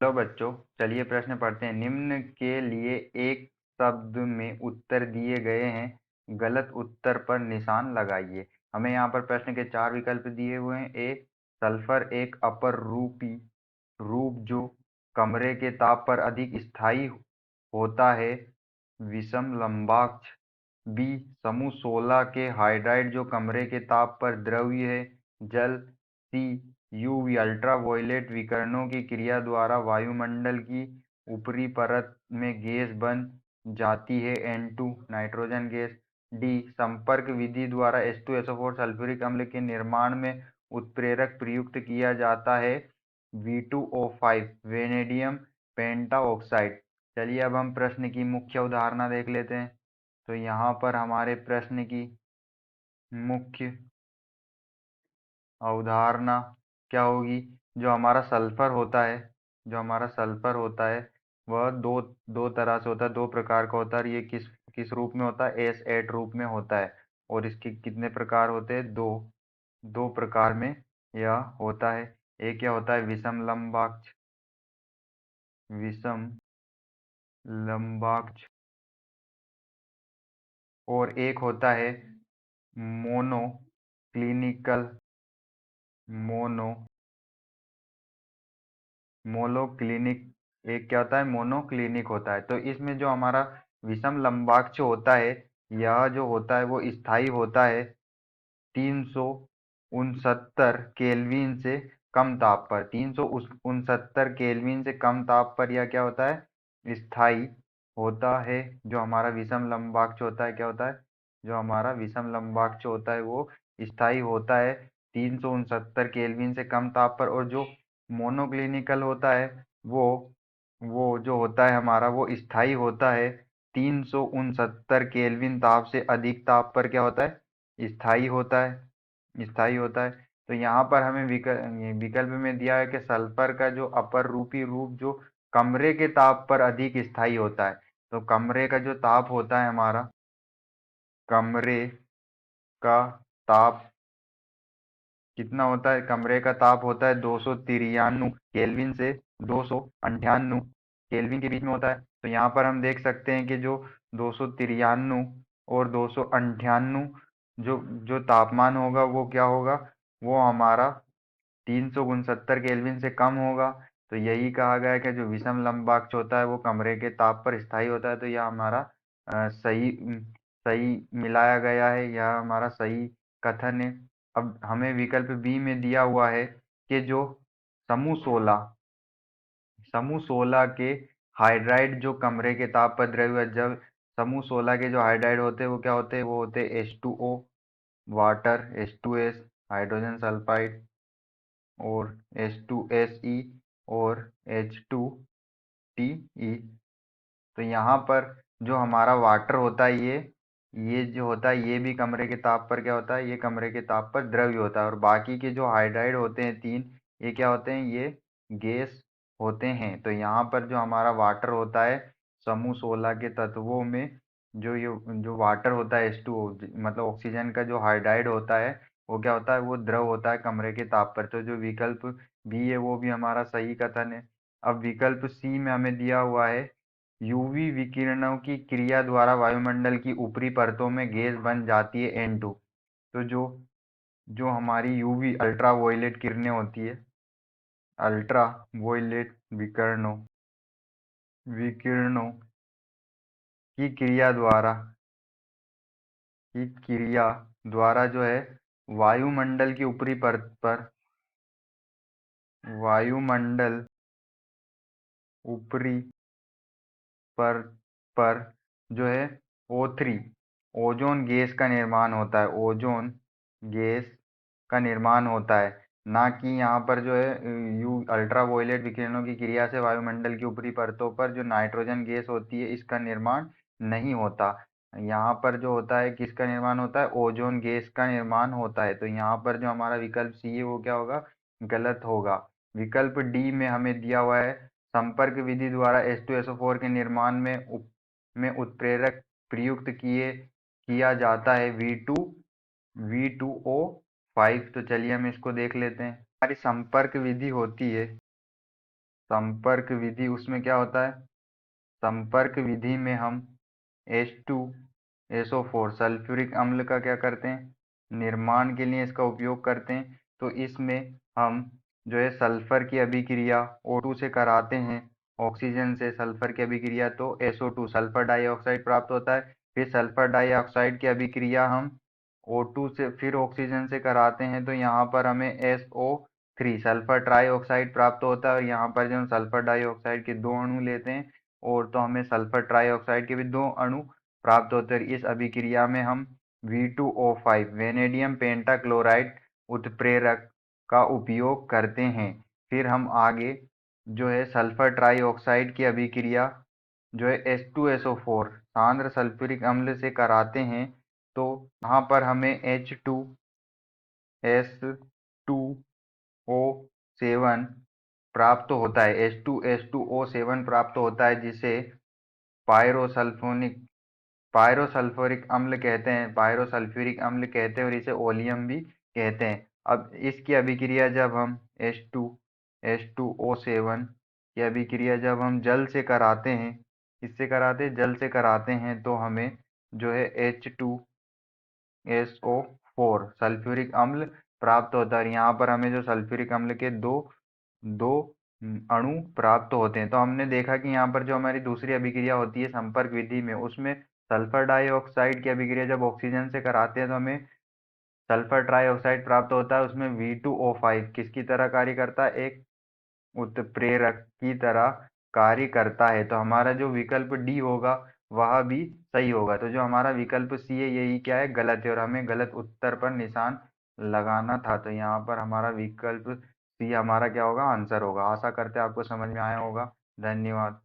Hello बच्चों, चलिए प्रश्न पढ़ते हैं। निम्न के लिए एक शब्द में उत्तर दिए गए हैं, गलत उत्तर पर निशान लगाइए। हमें यहाँ पर प्रश्न के चार विकल्प दिए हुए हैं। ए, सल्फर एक अपरूपी रूप जो कमरे के ताप पर अधिक स्थायी होता है, विषम लंबाक्ष। बी, समूह 16 के हाइड्राइड जो कमरे के ताप पर द्रव्य है, जल। सी, यूवी अल्ट्रावायलेट विकिरणों की क्रिया द्वारा वायुमंडल की ऊपरी परत में गैस बन जाती है, N2 नाइट्रोजन गैस। डी, संपर्क विधि द्वारा H2SO4 सल्फ्यूरिक अम्ल के निर्माण में उत्प्रेरक प्रयुक्त किया जाता है, V2O5 वेनेडियम पेंटाऑक्साइड। चलिए अब हम प्रश्न की मुख्य उदाहरणा देख लेते हैं। तो यहाँ पर हमारे प्रश्न की मुख्य अवधारणा क्या होगी? जो हमारा सल्फर होता है, वह दो दो तरह से होता है, दो प्रकार का होता है। ये किस किस रूप में होता है? S8 रूप में होता है। और इसके कितने प्रकार होते हैं? दो दो प्रकार में यह होता है। एक क्या होता है? विषम लंबाक्ष। और एक होता है मोनो क्लिनिकल मोनो मोनोक्लिनिक। एक क्या होता है? मोनोक्लिनिक होता है। तो इसमें जो हमारा विषम लंबाक्ष होता है, यह जो होता है वो स्थायी होता है 369 केल्विन से कम ताप पर। 369 केल्विन से कम ताप पर यह क्या होता है? स्थायी होता है। जो हमारा विषम लंबाक्ष होता है, क्या होता है? जो हमारा विषम लंबाक्ष होता है वो स्थायी होता है 369 केल्विन से कम ताप पर। और जो मोनोक्लिनिकल होता है वो जो होता है हमारा, वो स्थायी होता है 369 केल्विन ताप से अधिक ताप पर। क्या होता है? स्थायी होता है। तो यहाँ पर हमें विकल्प में दिया है कि सल्फर का जो अपर रूपी रूप जो कमरे के ताप पर अधिक स्थायी होता है। तो कमरे का जो ताप होता है हमारा, कमरे का ताप कितना होता है? कमरे का ताप होता है 293 केल्विन से 298 केल्विन के बीच में होता है। तो यहाँ पर हम देख सकते हैं कि जो 293 और 298 जो जो तापमान होगा वो क्या होगा? वो हमारा 369 केल्विन से कम होगा। तो यही कहा गया है कि जो विषम लंबाक्ष होता है वो कमरे के ताप पर स्थायी होता है। तो यह हमारा सही मिलाया गया है, यह हमारा सही कथन है। अब हमें विकल्प बी में दिया हुआ है कि जो समूह 16 समूह 16 के हाइड्राइड जो कमरे के ताप पर द्रव्य, जब समूह 16 के जो हाइड्राइड होते हैं वो क्या होते हैं? वो होते हैं H2O water, H2S hydrogen sulphide, और H2SE और H2TE। तो यहाँ पर जो हमारा वाटर होता है, ये जो होता है ये भी कमरे के ताप पर क्या होता है? ये कमरे के ताप पर द्रव्य होता है। और बाकी के जो हाइड्राइड होते हैं तीन, ये क्या होते हैं? ये गैस होते हैं। तो यहाँ पर जो हमारा वाटर होता है समूह 16 के तत्वों में, जो वाटर होता है H2O, मतलब ऑक्सीजन का जो हाइड्राइड होता है, वो क्या होता है? वो द्रव होता है कमरे के ताप पर। तो जो विकल्प बी है वो भी हमारा सही कथन है। अब विकल्प सी में हमें दिया हुआ है, यूवी विकिरणों की क्रिया द्वारा वायुमंडल की ऊपरी परतों में गैस बन जाती है, N2। तो जो जो हमारी यूवी अल्ट्रावायलेट किरणें होती है, अल्ट्रा वायलेट विकिरणों की क्रिया द्वारा जो है वायुमंडल की ऊपरी परत पर वायुमंडल ऊपरी पर पर जो है O3 ओजोन गैस का निर्माण होता है। ओजोन गैस का निर्माण होता है, ना कि यहाँ पर जो है यू अल्ट्रावायलेट विकिरणों की क्रिया से वायुमंडल की ऊपरी परतों पर जो नाइट्रोजन गैस होती है इसका निर्माण नहीं होता। यहाँ पर जो होता है किसका निर्माण होता है? ओजोन गैस का निर्माण होता है। तो यहाँ पर जो हमारा विकल्प सी है वो क्या होगा? गलत होगा। विकल्प डी में हमें दिया हुआ है, संपर्क विधि द्वारा H2SO4 के निर्माण में उत्प्रेरक प्रयुक्त किया जाता है, V2O5। तो चलिए हम इसको देख लेते हैं। हमारी संपर्क विधि होती है संपर्क विधि, उसमें क्या होता है, संपर्क विधि में हम H2SO4 सल्फ्यूरिक अम्ल का क्या करते हैं, निर्माण के लिए इसका उपयोग करते हैं। तो इसमें हम जो है सल्फर की अभिक्रिया O2 से कराते हैं, ऑक्सीजन से सल्फर की अभिक्रिया, तो SO2 सल्फर डाइऑक्साइड प्राप्त होता है। फिर सल्फर डाइऑक्साइड की अभिक्रिया हम O2 से फिर ऑक्सीजन से कराते हैं, तो यहाँ पर हमें SO3 सल्फर ट्राइऑक्साइड प्राप्त होता है। और यहाँ पर जब हम सल्फर डाइऑक्साइड के 2 अणु लेते हैं और तो हमें सल्फर ट्राइऑक्साइड के भी 2 अणु प्राप्त होते हैं। इस अभिक्रिया में हम V2O5 वेनेडियम पेंटाक्लोराइड उत्प्रेरक का उपयोग करते हैं। फिर हम आगे जो है सल्फर ट्राइऑक्साइड की अभिक्रिया जो है H2SO4 सांद्र सल्फ्यूरिक अम्ल से कराते हैं, तो यहाँ पर हमें H2S2O7 प्राप्त होता है, H2S2O7 प्राप्त होता है, जिसे पायरोसल्फोनिक पायरोसल्फ्यूरिक अम्ल कहते हैं, पायरोसल्फ्यूरिक अम्ल कहते हैं, और इसे ओलियम भी कहते हैं। अब इसकी अभिक्रिया जब हम H2S2O7 की अभिक्रिया जब हम जल से कराते हैं, इससे कराते हैं, जल से कराते हैं, तो हमें जो है H2SO4 सल्फ्यूरिक अम्ल प्राप्त होता है। और यहाँ पर हमें जो सल्फ्यूरिक अम्ल के दो दो अणु प्राप्त होते हैं। तो हमने देखा कि यहाँ पर जो हमारी दूसरी अभिक्रिया होती है संपर्क विधि में, उसमें सल्फर डाइऑक्साइड की अभिक्रिया जब ऑक्सीजन से कराते हैं, तो हमें सल्फर ट्राइऑक्साइड प्राप्त होता है। उसमें V2O5 किसकी तरह कार्य करता है, एक उत्प्रेरक की तरह कार्य करता है। तो हमारा जो विकल्प डी होगा वह भी सही होगा। तो जो हमारा विकल्प सी है यही क्या है, गलत है, और हमें गलत उत्तर पर निशान लगाना था। तो यहाँ पर हमारा विकल्प सी हमारा क्या होगा, आंसर होगा। आशा करते हैं आपको समझ में आया होगा। धन्यवाद।